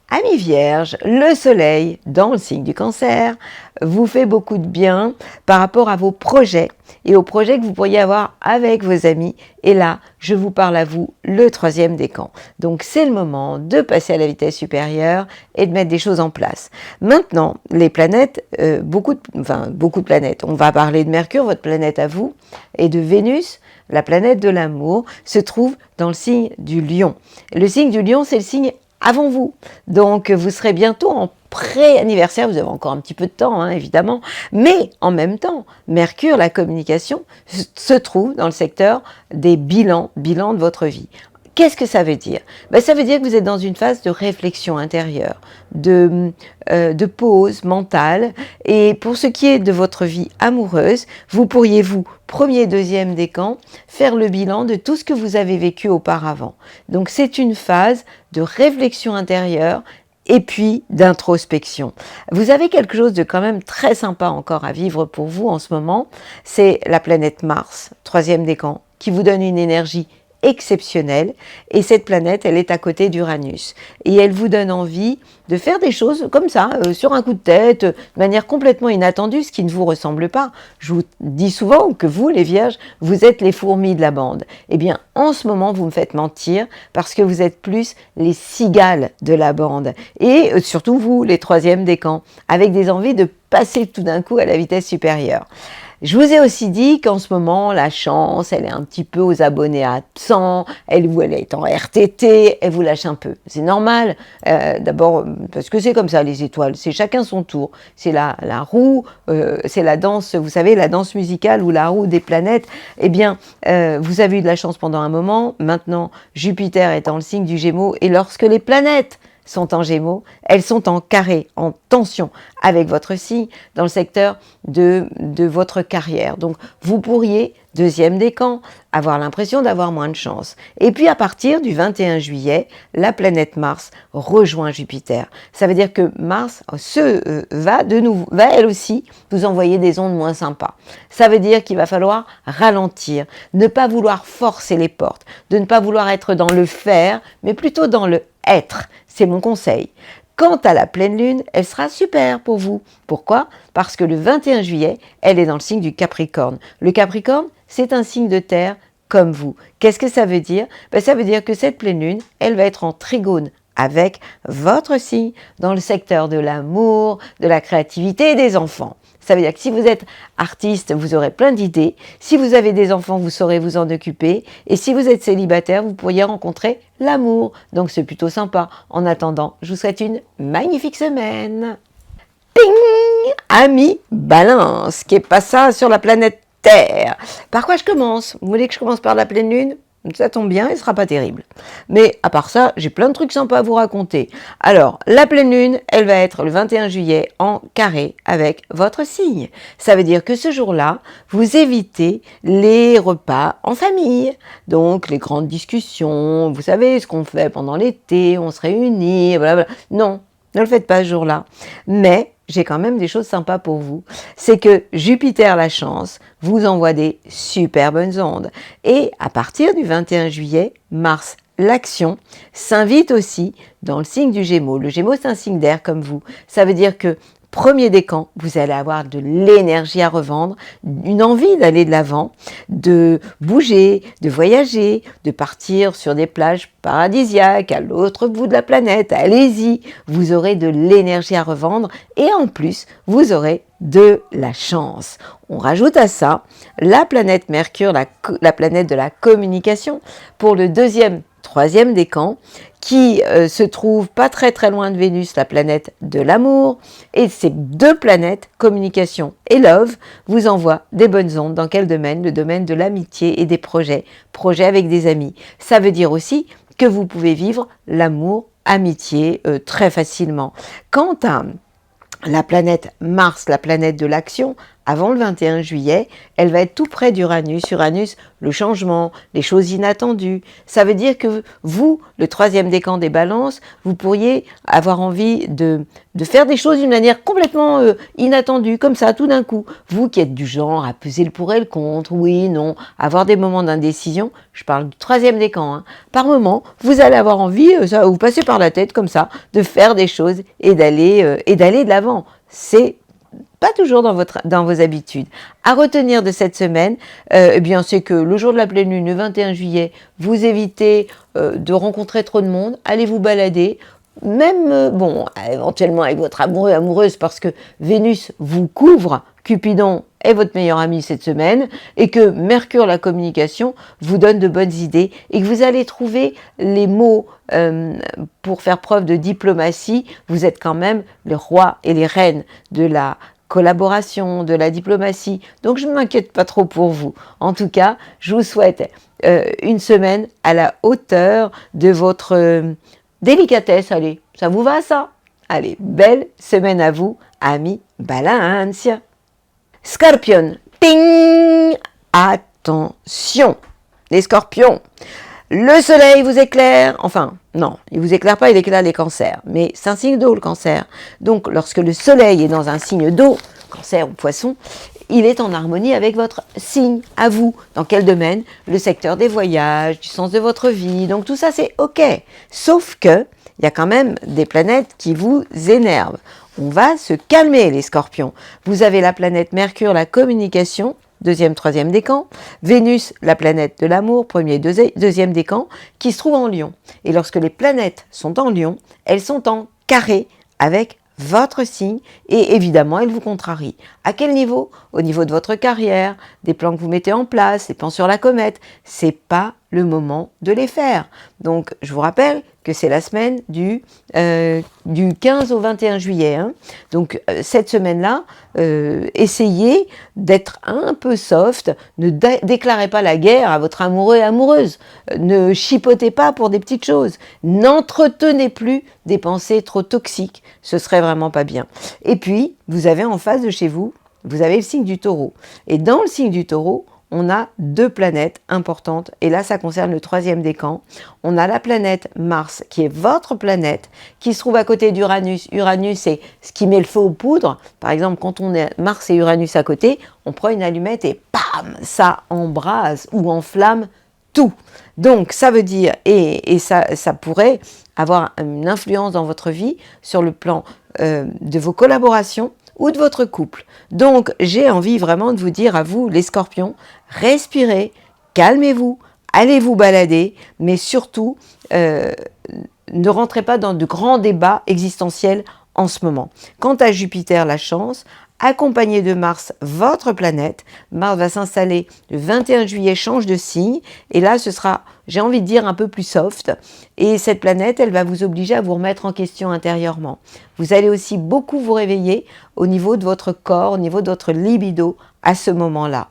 Amis Vierge, le soleil dans le signe du Cancer vous fait beaucoup de bien par rapport à vos projets et aux projets que vous pourriez avoir avec vos amis. Et là, je vous parle à vous, le 3e décan. Donc c'est le moment de passer à la vitesse supérieure et de mettre des choses en place. Maintenant, les planètes, beaucoup de planètes. On va parler de Mercure, votre planète à vous, et de Vénus, la planète de l'amour, se trouve dans le signe du Lion. Le signe du Lion, c'est le signe avant vous. Donc, vous serez bientôt en pré-anniversaire, vous avez encore un petit peu de temps, hein, évidemment, mais en même temps, Mercure, la communication, se trouve dans le secteur des bilans de votre vie. Qu'est-ce que ça veut dire ? Ça veut dire que vous êtes dans une phase de réflexion intérieure, de pause mentale. Et pour ce qui est de votre vie amoureuse, vous pourriez, vous, 1er, 2e décan, faire le bilan de tout ce que vous avez vécu auparavant. Donc c'est une phase de réflexion intérieure et puis d'introspection. Vous avez quelque chose de quand même très sympa encore à vivre pour vous en ce moment. C'est la planète Mars, 3e décan, qui vous donne une énergie exceptionnelle, et cette planète, elle est à côté d'Uranus, et elle vous donne envie de faire des choses comme ça, sur un coup de tête, de manière complètement inattendue, ce qui ne vous ressemble pas. Je vous dis souvent que vous, les Vierges, vous êtes les fourmis de la bande. Eh bien, en ce moment, vous me faites mentir, parce que vous êtes plus les cigales de la bande, et surtout vous, les 3e décans, avec des envies de passer tout d'un coup à la vitesse supérieure. Je vous ai aussi dit qu'en ce moment, la chance, elle est un petit peu aux abonnés absents, elle est en RTT, elle vous lâche un peu. C'est normal, d'abord parce que c'est comme ça les étoiles, c'est chacun son tour. C'est la roue, c'est la danse, vous savez, la danse musicale ou la roue des planètes. Eh bien, vous avez eu de la chance pendant un moment, maintenant Jupiter est dans le signe du Gémeaux, et lorsque les planètes sont en Gémeaux, elles sont en carré, en tension avec votre signe dans le secteur de votre carrière. Donc vous pourriez, 2e décan, avoir l'impression d'avoir moins de chance. Et puis à partir du 21 juillet, la planète Mars rejoint Jupiter. Ça veut dire que Mars va elle aussi vous envoyer des ondes moins sympas. Ça veut dire qu'il va falloir ralentir, ne pas vouloir forcer les portes, de ne pas vouloir être dans le faire, mais plutôt dans le être. C'est mon conseil. Quant à la pleine lune, elle sera super pour vous. Pourquoi ? Parce que le 21 juillet, elle est dans le signe du Capricorne. Le Capricorne, c'est un signe de terre comme vous. Qu'est-ce que ça veut dire ? Ça veut dire que cette pleine lune, elle va être en trigone avec votre signe dans le secteur de l'amour, de la créativité et des enfants. Ça veut dire que si vous êtes artiste, vous aurez plein d'idées. Si vous avez des enfants, vous saurez vous en occuper. Et si vous êtes célibataire, vous pourriez rencontrer l'amour. Donc c'est plutôt sympa. En attendant, je vous souhaite une magnifique semaine. Ping ! Ami Balance, qui est pas ça sur la planète Terre. Par quoi je commence ? Vous voulez que je commence par la pleine lune ? Ça tombe bien, il ne sera pas terrible. Mais à part ça, j'ai plein de trucs sympas à vous raconter. Alors, la pleine lune, elle va être le 21 juillet en carré avec votre signe. Ça veut dire que ce jour-là, vous évitez les repas en famille. Donc, les grandes discussions, vous savez, ce qu'on fait pendant l'été, on se réunit, blablabla. Non, ne le faites pas ce jour-là. Mais j'ai quand même des choses sympas pour vous. C'est que Jupiter, la chance, vous envoie des super bonnes ondes. Et à partir du 21 juillet, Mars, l'action, s'invite aussi dans le signe du Gémeaux. Le Gémeaux, c'est un signe d'air comme vous. Ça veut dire que 1er décan, vous allez avoir de l'énergie à revendre, une envie d'aller de l'avant, de bouger, de voyager, de partir sur des plages paradisiaques à l'autre bout de la planète. Allez-y, vous aurez de l'énergie à revendre et en plus, vous aurez de la chance. On rajoute à ça la planète Mercure, la planète de la communication, pour le 2e, troisième décan, qui se trouve pas très très loin de Vénus, la planète de l'amour. Et ces deux planètes, communication et love, vous envoient des bonnes ondes. Dans quel domaine? Le domaine de l'amitié et des projets. Projets avec des amis. Ça veut dire aussi que vous pouvez vivre l'amour, amitié très facilement. Quant à la planète Mars, la planète de l'action, avant le 21 juillet, elle va être tout près d'Uranus. Uranus, le changement, les choses inattendues. Ça veut dire que vous, le troisième décan des balances, vous pourriez avoir envie de faire des choses d'une manière complètement inattendue, comme ça, tout d'un coup. Vous qui êtes du genre à peser le pour et le contre, oui, non, avoir des moments d'indécision, je parle du troisième décan, hein. Par moment, vous allez avoir envie, ça va vous passer par la tête comme ça, de faire des choses et d'aller de l'avant. C'est pas toujours dans vos habitudes. À retenir de cette semaine, eh bien, c'est que le jour de la pleine lune, le 21 juillet, vous évitez de rencontrer trop de monde, allez vous balader, même, bon, éventuellement avec votre amoureux, amoureuse, parce que Vénus vous couvre, Cupidon est votre meilleur ami cette semaine, et que Mercure, la communication, vous donne de bonnes idées, et que vous allez trouver les mots pour faire preuve de diplomatie. Vous êtes quand même le roi et les reines de la collaboration, de la diplomatie. Donc je ne m'inquiète pas trop pour vous. En tout cas, je vous souhaite une semaine à la hauteur de votre délicatesse. Allez, ça vous va ça? Allez, belle semaine à vous, amis Balance. Scorpion, ting! Attention, les scorpions. Le soleil vous éclaire, enfin, non, il vous éclaire pas, il éclaire les cancers, mais c'est un signe d'eau le cancer. Donc, lorsque le soleil est dans un signe d'eau, cancer ou poisson, il est en harmonie avec votre signe, à vous. Dans quel domaine? Le secteur des voyages, du sens de votre vie, donc tout ça c'est ok. Sauf que, il y a quand même des planètes qui vous énervent. On va se calmer les scorpions. Vous avez la planète Mercure, la communication, deuxième, troisième décan, Vénus, la planète de l'amour, premier, deuxième décan, qui se trouve en Lion. Et lorsque les planètes sont en Lion, elles sont en carré avec votre signe et évidemment, elles vous contrarient. À quel niveau? Au niveau de votre carrière, des plans que vous mettez en place, les plans sur la comète, c'est pas le moment de les faire. Donc, je vous rappelle que c'est la semaine du 15 au 21 juillet. Hein. Donc, cette semaine-là, essayez d'être un peu soft, ne déclarez pas la guerre à votre amoureux et amoureuse, ne chipotez pas pour des petites choses, n'entretenez plus des pensées trop toxiques, ce serait vraiment pas bien. Et puis, vous avez en face de chez vous, vous avez le signe du Taureau. Et dans le signe du Taureau, on a deux planètes importantes, et là ça concerne le troisième décan. On a la planète Mars, qui est votre planète, qui se trouve à côté d'Uranus. Uranus, c'est ce qui met le feu aux poudres. Par exemple, quand on est Mars et Uranus à côté, on prend une allumette et bam, ça embrase ou enflamme tout. Donc ça veut dire, et ça pourrait avoir une influence dans votre vie sur le plan de vos collaborations, ou de votre couple. Donc, j'ai envie vraiment de vous dire à vous, les scorpions, respirez, calmez-vous, allez vous balader, mais surtout, ne rentrez pas dans de grands débats existentiels en ce moment. Quant à Jupiter, la chance, accompagné de Mars, votre planète, Mars va s'installer le 21 juillet, change de signe, et là ce sera, j'ai envie de dire, un peu plus soft, et cette planète, elle va vous obliger à vous remettre en question intérieurement. Vous allez aussi beaucoup vous réveiller au niveau de votre corps, au niveau de votre libido à ce moment-là.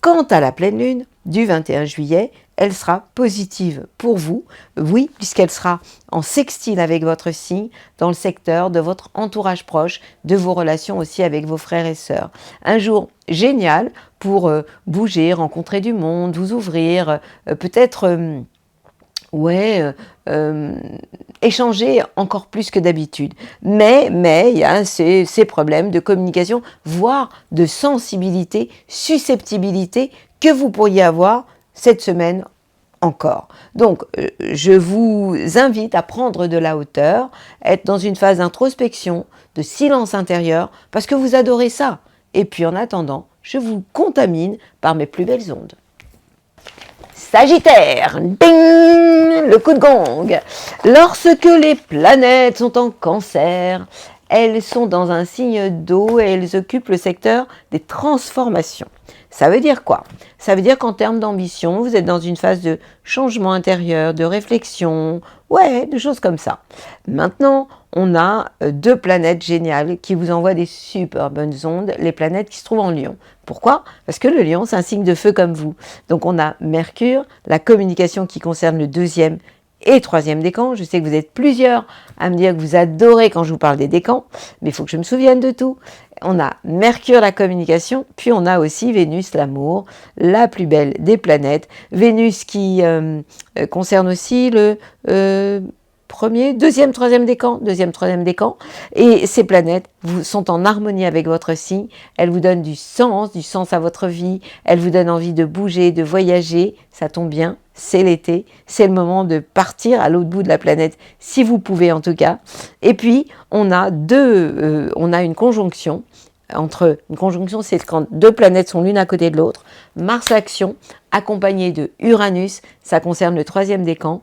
Quant à la pleine lune du 21 juillet, elle sera positive pour vous, oui, puisqu'elle sera en sextile avec votre signe, dans le secteur de votre entourage proche, de vos relations aussi avec vos frères et sœurs. Un jour génial pour bouger, rencontrer du monde, vous ouvrir, peut-être... échanger encore plus que d'habitude. Mais il y a ces problèmes de communication, voire de sensibilité, susceptibilité que vous pourriez avoir cette semaine encore. Donc, je vous invite à prendre de la hauteur, être dans une phase d'introspection, de silence intérieur, parce que vous adorez ça. Et puis en attendant, je vous contamine par mes plus belles ondes. Sagittaire, ding, le coup de gong. Lorsque les planètes sont en Cancer, elles sont dans un signe d'eau et elles occupent le secteur des transformations. Ça veut dire quoi? Ça veut dire qu'en termes d'ambition, vous êtes dans une phase de changement intérieur, de réflexion, ouais, de choses comme ça. Maintenant, on a deux planètes géniales qui vous envoient des super bonnes ondes, les planètes qui se trouvent en Lion. Pourquoi? Parce que le Lion, c'est un signe de feu comme vous. Donc on a Mercure, la communication qui concerne le deuxième et troisième décan. Je sais que vous êtes plusieurs à me dire que vous adorez quand je vous parle des décans, mais il faut que je me souvienne de tout. On a Mercure, la communication, puis on a aussi Vénus, l'amour, la plus belle des planètes. Vénus qui concerne aussi le deuxième, troisième décan. Et ces planètes sont en harmonie avec votre signe. Elles vous donnent du sens à votre vie. Elles vous donnent envie de bouger, de voyager. Ça tombe bien, c'est l'été. C'est le moment de partir à l'autre bout de la planète, si vous pouvez en tout cas. Et puis, on a une conjonction. Une conjonction, c'est quand deux planètes sont l'une à côté de l'autre. Mars action, accompagné de Uranus, ça concerne le troisième décan,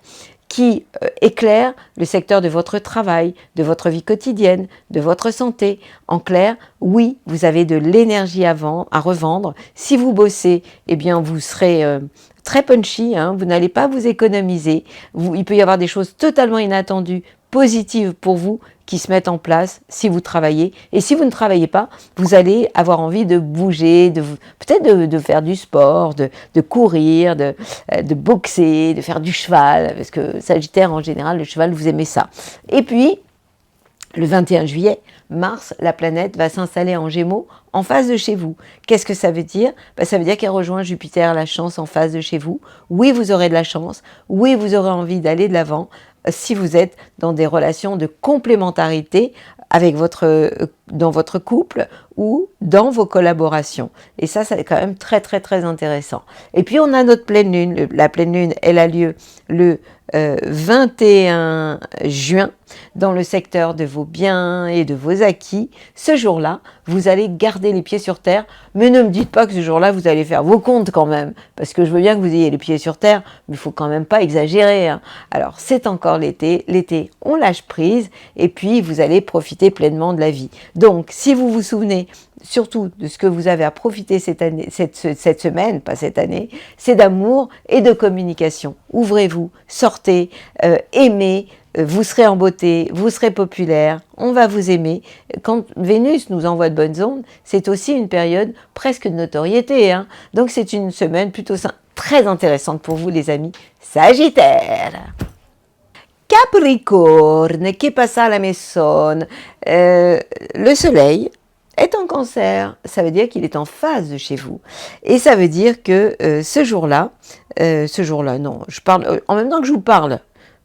qui éclaire le secteur de votre travail, de votre vie quotidienne, de votre santé. En clair, oui, vous avez de l'énergie à revendre. Si vous bossez, eh bien, vous serez très punchy, vous n'allez pas vous économiser. Il peut y avoir des choses totalement inattendues, positives pour vous, qui se mettent en place si vous travaillez. Et si vous ne travaillez pas, vous allez avoir envie de bouger, peut-être de faire du sport, de courir, de boxer, de faire du cheval, parce que Sagittaire, en général, le cheval, vous aimez ça. Et puis, le 21 juillet, Mars, la planète, va s'installer en Gémeaux, en face de chez vous. Qu'est-ce que ça veut dire? Ça veut dire qu'elle rejoint Jupiter, la chance, en face de chez vous. Oui, vous aurez de la chance. Oui, vous aurez envie d'aller de l'avant si vous êtes dans des relations de complémentarité dans votre couple ou dans vos collaborations. Et ça, c'est quand même très, très, très intéressant. Et puis, on a notre pleine lune. La pleine lune, elle a lieu le 21 juin dans le secteur de vos biens et de vos acquis. Ce jour-là, vous allez garder les pieds sur terre, mais ne me dites pas que ce jour-là, vous allez faire vos comptes quand même, parce que je veux bien que vous ayez les pieds sur terre, mais il faut quand même pas exagérer. Alors, c'est encore l'été. L'été, on lâche prise, et puis vous allez profiter pleinement de la vie. Donc, si vous vous souvenez surtout de ce que vous avez à profiter cette semaine, pas cette année, c'est d'amour et de communication. Ouvrez-vous, sortez, aimez, vous serez en beauté, vous serez populaire, on va vous aimer. Quand Vénus nous envoie de bonnes ondes, c'est aussi une période presque de notoriété. Donc c'est une semaine plutôt très intéressante pour vous les amis Sagittaires. Capricorne, che passa la maison. Le soleil est en Cancer, ça veut dire qu'il est en phase de chez vous. Et ça veut dire que ce jour-là, non, je parle, en même temps que je vous parle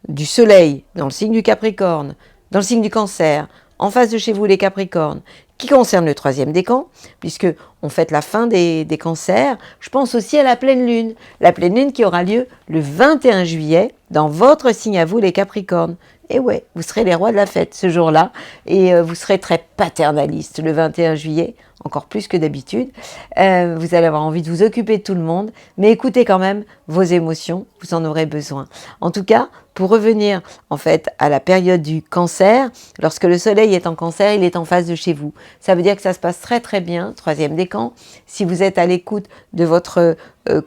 du soleil dans le signe du Capricorne, dans le signe du Cancer, en face de chez vous les Capricornes, qui concerne le troisième décan, puisque on fête la fin des cancers, je pense aussi à la pleine lune qui aura lieu le 21 juillet dans votre signe à vous les Capricornes. Et ouais, vous serez les rois de la fête ce jour-là, et vous serez très paternaliste le 21 juillet, encore plus que d'habitude. Vous allez avoir envie de vous occuper de tout le monde, mais écoutez quand même vos émotions, vous en aurez besoin. En tout cas, pour revenir en fait à la période du Cancer, lorsque le soleil est en Cancer, il est en face de chez vous. Ça veut dire que ça se passe très très bien, troisième décan, si vous êtes à l'écoute de votre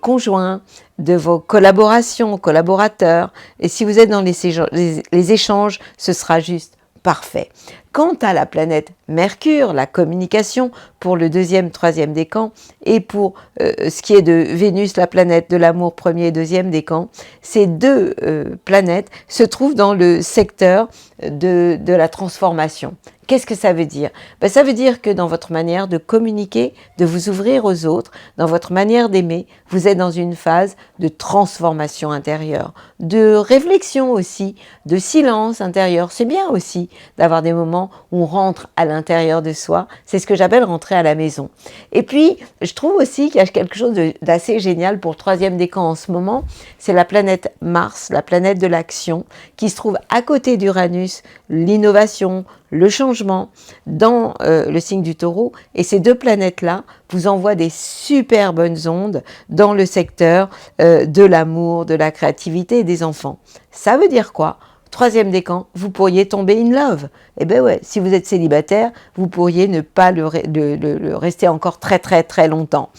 conjoint, de vos collaborateurs, et si vous êtes dans les échanges, ce sera juste parfait. Quant à la planète Mercure, la communication pour le deuxième, troisième décan, et pour ce qui est de Vénus, la planète de l'amour premier et deuxième décan, ces deux planètes se trouvent dans le secteur de la transformation. Qu'est-ce que ça veut dire? Ça veut dire que dans votre manière de communiquer, de vous ouvrir aux autres, dans votre manière d'aimer, vous êtes dans une phase de transformation intérieure, de réflexion aussi, de silence intérieur. C'est bien aussi d'avoir des moments où on rentre à l'intérieur de soi. C'est ce que j'appelle rentrer à la maison. Et puis, je trouve aussi qu'il y a quelque chose d'assez génial pour le troisième décan en ce moment. C'est la planète Mars, la planète de l'action, qui se trouve à côté d'Uranus, l'innovation, le changement dans le signe du Taureau, et ces deux planètes-là vous envoient des super bonnes ondes dans le secteur de l'amour, de la créativité et des enfants. Ça veut dire quoi? troisième décan, vous pourriez tomber in love. Eh bien ouais, si vous êtes célibataire, vous pourriez ne pas le rester encore très très très longtemps.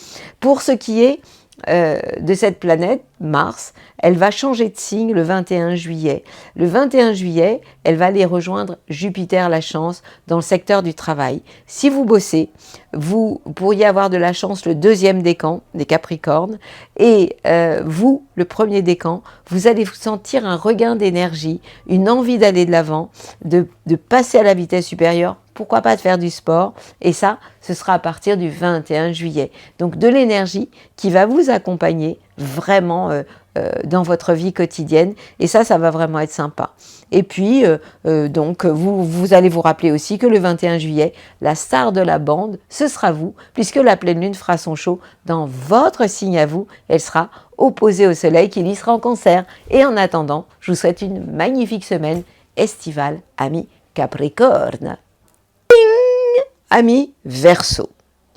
Pour ce qui est de cette planète, Mars, elle va changer de signe le 21 juillet. Le 21 juillet, elle va aller rejoindre Jupiter, la chance, dans le secteur du travail. Si vous bossez, vous pourriez avoir de la chance le deuxième décan, des Capricornes, et vous, le premier décan, vous allez vous sentir un regain d'énergie, une envie d'aller de l'avant, de passer à la vitesse supérieure. Pourquoi pas de faire du sport? Et ça, ce sera à partir du 21 juillet. Donc de l'énergie qui va vous accompagner vraiment dans votre vie quotidienne. Et ça va vraiment être sympa. Et puis, donc, vous allez vous rappeler aussi que le 21 juillet, la star de la bande, ce sera vous, puisque la pleine lune fera son show dans votre signe à vous. Elle sera opposée au soleil qui y sera en Cancer. Et en attendant, je vous souhaite une magnifique semaine estivale, amis Capricorne. Amis Verseau,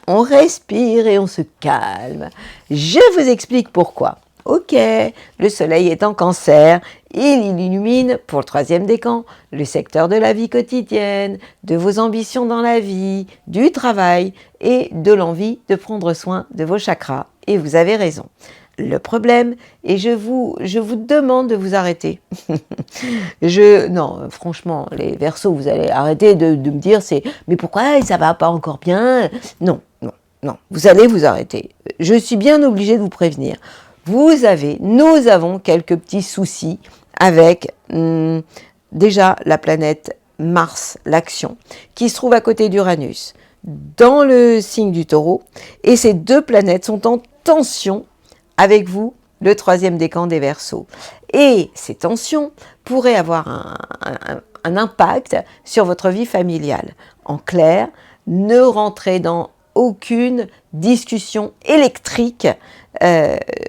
on respire et on se calme. Je vous explique pourquoi. Ok, le soleil est en Cancer, il illumine pour le troisième décan le secteur de la vie quotidienne, de vos ambitions dans la vie, du travail et de l'envie de prendre soin de vos chakras. Et vous avez raison. Le problème, et je vous demande de vous arrêter. Non, franchement, les Verseaux, vous allez arrêter de me dire mais pourquoi ça va pas encore bien? Non, vous allez vous arrêter. Je suis bien obligée de vous prévenir. Nous avons quelques petits soucis avec déjà la planète Mars, l'action, qui se trouve à côté d'Uranus, dans le signe du Taureau, et ces deux planètes sont en tension avec vous, le troisième décan des Verseaux. Et ces tensions pourraient avoir un impact sur votre vie familiale. En clair, ne rentrez dans aucune discussion électrique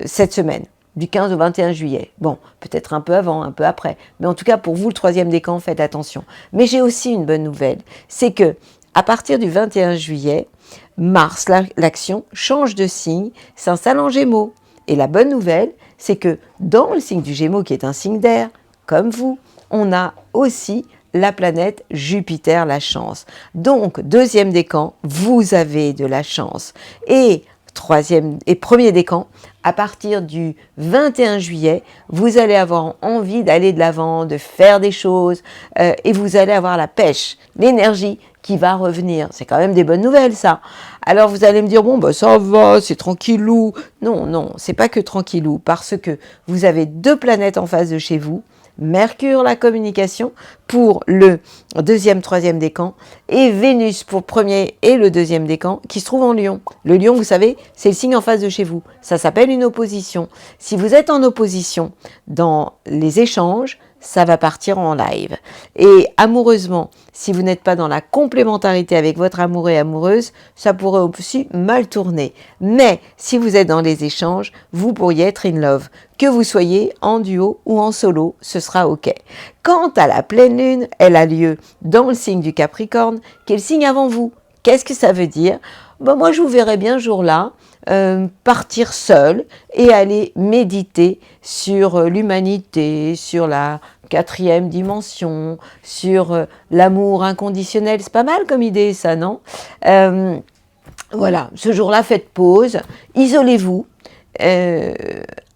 cette semaine, du 15 au 21 juillet. Bon, peut-être un peu avant, un peu après. Mais en tout cas, pour vous, le troisième décan, faites attention. Mais j'ai aussi une bonne nouvelle. C'est que à partir du 21 juillet, Mars, l'action, change de signe, s'installe en Gémeaux. Et la bonne nouvelle, c'est que dans le signe du Gémeaux, qui est un signe d'air, comme vous, on a aussi la planète Jupiter, la chance. Donc, deuxième décan, vous avez de la chance. Et premier décan, à partir du 21 juillet, vous allez avoir envie d'aller de l'avant, de faire des choses, et vous allez avoir la pêche, l'énergie qui va revenir. C'est quand même des bonnes nouvelles, ça. Alors vous allez me dire, bon, bah ça va, c'est tranquillou. Non, c'est pas que tranquillou, parce que vous avez deux planètes en face de chez vous, Mercure, la communication, pour le deuxième, troisième décan, et Vénus pour le premier et le deuxième décan, qui se trouve en Lion. Le Lion, vous savez, c'est le signe en face de chez vous. Ça s'appelle une opposition. Si vous êtes en opposition dans les échanges, ça va partir en live. Et amoureusement, si vous n'êtes pas dans la complémentarité avec votre amoureux et amoureuse, ça pourrait aussi mal tourner. Mais si vous êtes dans les échanges, vous pourriez être in love. Que vous soyez en duo ou en solo, ce sera OK. Quant à la pleine lune, elle a lieu dans le signe du Capricorne, qui est le signe avant vous. Qu'est-ce que ça veut dire? Moi, je vous verrai bien ce jour-là partir seul et aller méditer sur l'humanité, sur la quatrième dimension, sur l'amour inconditionnel. C'est pas mal comme idée, ça, non? Voilà, ce jour-là, faites pause, isolez-vous,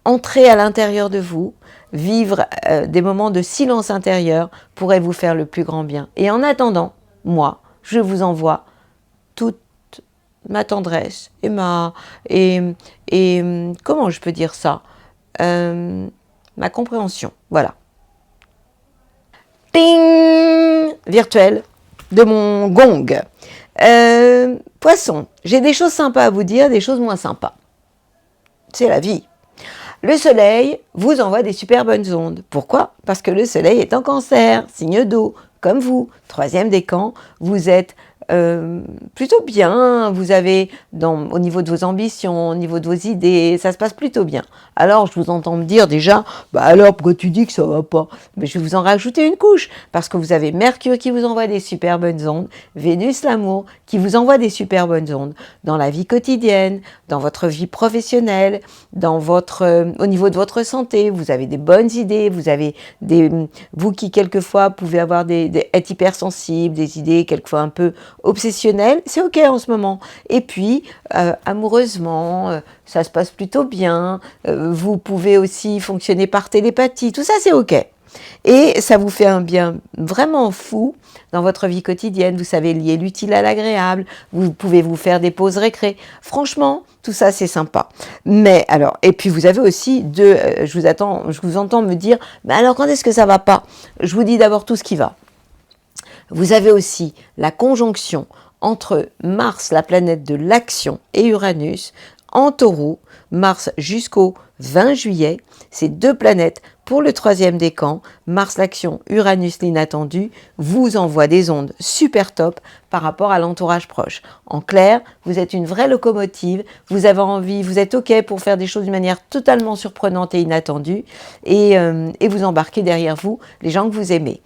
entrez à l'intérieur de vous. Vivre des moments de silence intérieur pourrait vous faire le plus grand bien. Et en attendant, moi, je vous envoie toute ma tendresse et comment je peux dire ça, ma compréhension, voilà. Ping virtuel de mon gong. Poisson, j'ai des choses sympas à vous dire, des choses moins sympas. C'est la vie. Le soleil vous envoie des super bonnes ondes. Pourquoi? Parce que le soleil est en Cancer, signe d'eau, comme vous. Troisième décan, vous êtes plutôt bien. Vous avez, au niveau de vos ambitions, au niveau de vos idées, ça se passe plutôt bien. Alors, je vous entends me dire déjà, bah alors, pourquoi tu dis que ça va pas? Mais je vais vous en rajouter une couche, parce que vous avez Mercure qui vous envoie des super bonnes ondes, Vénus l'amour qui vous envoie des super bonnes ondes dans la vie quotidienne, dans votre vie professionnelle, au niveau de votre santé. Vous avez des bonnes idées, vous qui quelquefois pouvez avoir être hypersensible, des idées quelquefois un peu obsessionnelles, c'est ok en ce moment. Et puis, amoureusement, ça se passe plutôt bien. Vous pouvez aussi fonctionner par télépathie, tout ça c'est ok. Et ça vous fait un bien vraiment fou dans votre vie quotidienne. Vous savez lier l'utile à l'agréable. Vous pouvez vous faire des pauses récré. Franchement, tout ça, c'est sympa. Mais alors, et puis vous avez aussi je vous entends me dire, mais alors quand est-ce que ça va pas? Je vous dis d'abord tout ce qui va. Vous avez aussi la conjonction entre Mars, la planète de l'action, et Uranus en Taureau, Mars jusqu'au 20 juillet. Ces deux planètes, pour le troisième décan, Mars l'action, Uranus l'inattendu, vous envoient des ondes super top par rapport à l'entourage proche. En clair, vous êtes une vraie locomotive, vous avez envie, vous êtes ok pour faire des choses d'une manière totalement surprenante et inattendue, et vous embarquez derrière vous les gens que vous aimez.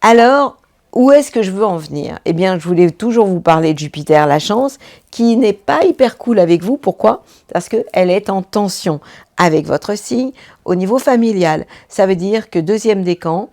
Alors, où est-ce que je veux en venir? Eh bien, je voulais toujours vous parler de Jupiter, la chance, qui n'est pas hyper cool avec vous. Pourquoi? Parce qu'elle est en tension avec votre signe au niveau familial. Ça veut dire que deuxième décan,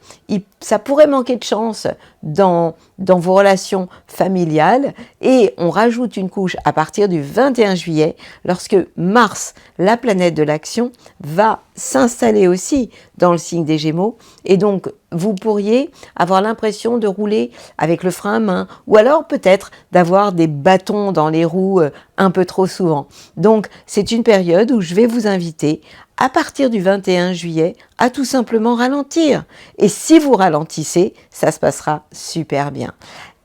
ça pourrait manquer de chance dans vos relations familiales. Et on rajoute une couche à partir du 21 juillet, lorsque Mars, la planète de l'action, va s'installer aussi dans le signe des Gémeaux. Et donc, vous pourriez avoir l'impression de rouler avec le frein à main, ou alors peut-être d'avoir des bâtons dans les roues un peu trop souvent. Donc, c'est une période où je vais vous inviter, à partir du 21 juillet, à tout simplement ralentir. Et si vous ralentissez, ça se passera super bien.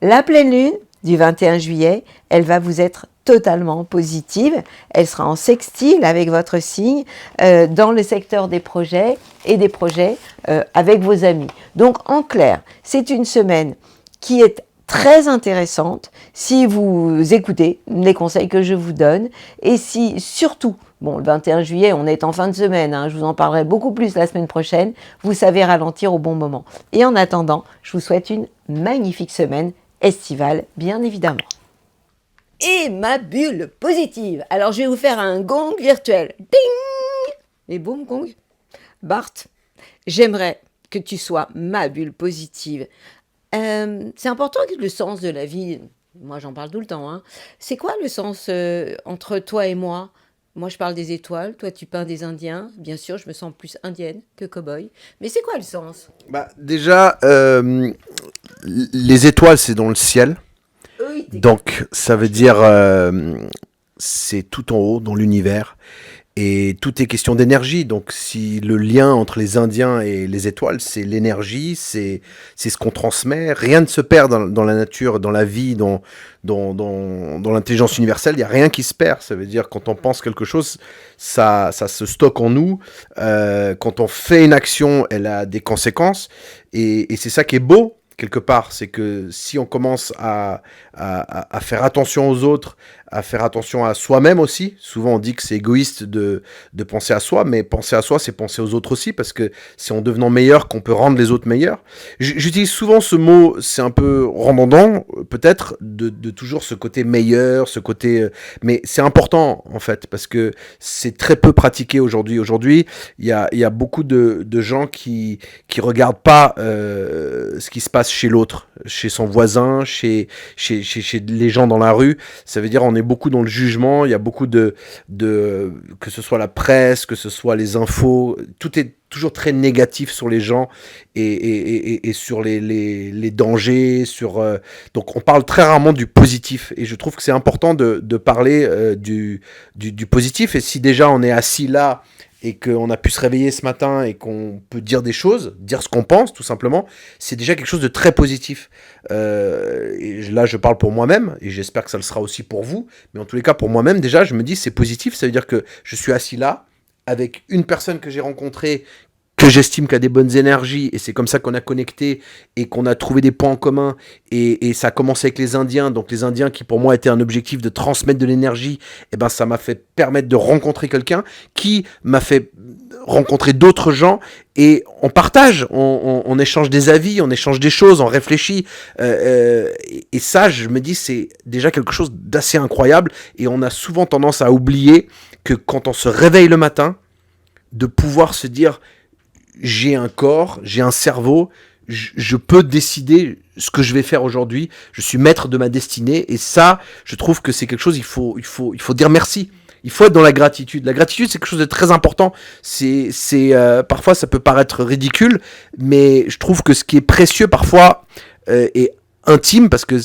La pleine lune du 21 juillet, elle va vous être totalement positive. Elle sera en sextile avec votre signe dans le secteur des projets et des projets avec vos amis. Donc, en clair, c'est une semaine qui est très intéressante si vous écoutez les conseils que je vous donne et si surtout, bon, le 21 juillet, on est en fin de semaine, je vous en parlerai beaucoup plus la semaine prochaine, vous savez ralentir au bon moment. Et en attendant, je vous souhaite une magnifique semaine estivale, bien évidemment. Et ma bulle positive. Alors, je vais vous faire un gong virtuel. Ding! Et boum, gong. Bart, j'aimerais que tu sois ma bulle positive. C'est important que le sens de la vie, moi j'en parle tout le temps, c'est quoi le sens entre toi et moi? Moi je parle des étoiles, toi tu peins des Indiens, bien sûr je me sens plus indienne que cow-boy, mais c'est quoi le sens? Bah, déjà, les étoiles, c'est dans le ciel. Oui, Donc, ça veut dire, c'est tout en haut, dans l'univers. Et tout est question d'énergie. Donc, si le lien entre les Indiens et les étoiles, c'est l'énergie, c'est ce qu'on transmet. Rien ne se perd dans la nature, dans la vie, dans l'intelligence universelle. Il n'y a rien qui se perd. Ça veut dire, quand on pense quelque chose, ça se stocke en nous. Quand on fait une action, elle a des conséquences. Et c'est ça qui est beau, quelque part. C'est que si on commence à faire attention aux autres, à faire attention à soi-même aussi. Souvent, on dit que c'est égoïste de penser à soi, mais penser à soi, c'est penser aux autres aussi, parce que c'est en devenant meilleur qu'on peut rendre les autres meilleurs. J'utilise souvent ce mot, c'est un peu redondant, peut-être, de toujours ce côté meilleur, ce côté... mais c'est important, en fait, parce que c'est très peu pratiqué aujourd'hui. Aujourd'hui, il y a beaucoup de gens qui regardent pas ce qui se passe chez l'autre, chez son voisin, chez les gens dans la rue. Ça veut dire on est beaucoup dans le jugement, il y a beaucoup de que ce soit la presse, que ce soit les infos, tout est toujours très négatif sur les gens et sur les dangers, donc on parle très rarement du positif et je trouve que c'est important de parler du positif. Et si déjà on est assis là et qu'on a pu se réveiller ce matin et qu'on peut dire des choses, dire ce qu'on pense tout simplement, c'est déjà quelque chose de très positif. Et là je parle pour moi-même et j'espère que ça le sera aussi pour vous, mais en tous les cas pour moi-même déjà je me dis c'est positif, ça veut dire que je suis assis là avec une personne que j'ai rencontrée que j'estime qu'a des bonnes énergies, et c'est comme ça qu'on a connecté et qu'on a trouvé des points en commun, et ça a commencé avec les Indiens, donc les Indiens qui pour moi étaient un objectif de transmettre de l'énergie, et ben ça m'a fait permettre de rencontrer quelqu'un qui m'a fait rencontrer d'autres gens, et on partage, on échange des avis, on échange des choses, on réfléchit, et ça je me dis c'est déjà quelque chose d'assez incroyable, et on a souvent tendance à oublier que quand on se réveille le matin, de pouvoir se dire j'ai un corps, j'ai un cerveau, je peux décider ce que je vais faire aujourd'hui, je suis maître de ma destinée, et ça, je trouve que c'est quelque chose, il faut dire merci. Il faut être dans la gratitude. La gratitude, c'est quelque chose de très important. Parfois, ça peut paraître ridicule, mais je trouve que ce qui est précieux, parfois, est intime, parce que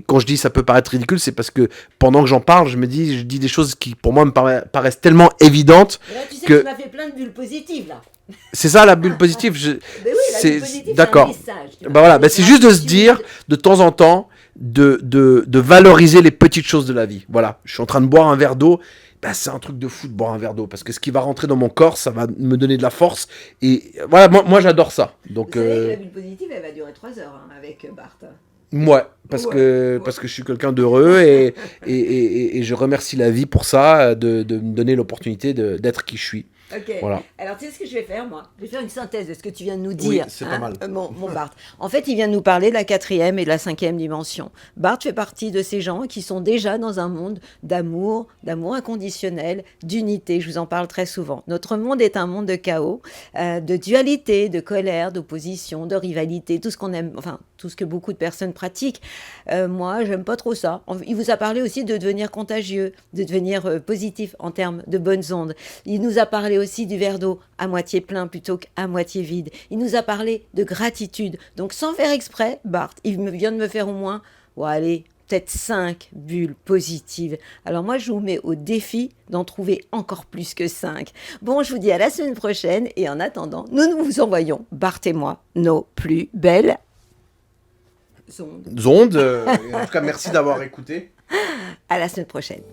quand je dis ça peut paraître ridicule, c'est parce que pendant que j'en parle, je dis des choses qui, pour moi, me paraissent tellement évidentes. Et là, tu sais que tu m'as fait plein de bulles positives, là. C'est ça la bulle positive. Ben oui, la bulle positive, d'accord. c'est un message. Bah voilà, bah c'est juste de se dire, de temps en temps, de valoriser les petites choses de la vie. Voilà, je suis en train de boire un verre d'eau. Bah, c'est un truc de fou de boire un verre d'eau, parce que ce qui va rentrer dans mon corps, ça va me donner de la force. Et voilà, moi j'adore ça. Donc, vous savez que la bulle positive, elle va durer 3 heures avec Bart. ouais, parce que je suis quelqu'un d'heureux, et je remercie la vie pour ça, de me donner l'opportunité d'être qui je suis. Ok. Voilà. Alors, tu sais ce que je vais faire, moi? Je vais faire une synthèse de ce que tu viens de nous dire. Oui, c'est pas mal. Mon Bart. En fait, il vient de nous parler de la 4e et de la 5e dimension. Bart fait partie de ces gens qui sont déjà dans un monde d'amour inconditionnel, d'unité. Je vous en parle très souvent. Notre monde est un monde de chaos, de dualité, de colère, d'opposition, de rivalité, tout ce qu'on aime, enfin, tout ce que beaucoup de personnes pratiquent. Moi, j'aime pas trop ça. Il vous a parlé aussi de devenir contagieux, de devenir positif en termes de bonnes ondes. Il nous a parlé aussi du verre d'eau à moitié plein plutôt qu'à moitié vide. Il nous a parlé de gratitude. Donc, sans faire exprès, Bart, il vient de me faire au moins, allez, peut-être 5 bulles positives. Alors moi, je vous mets au défi d'en trouver encore plus que 5. Bon, je vous dis à la semaine prochaine, et en attendant, nous vous envoyons, Bart et moi, nos plus belles ondes. En tout cas, merci d'avoir écouté. À la semaine prochaine.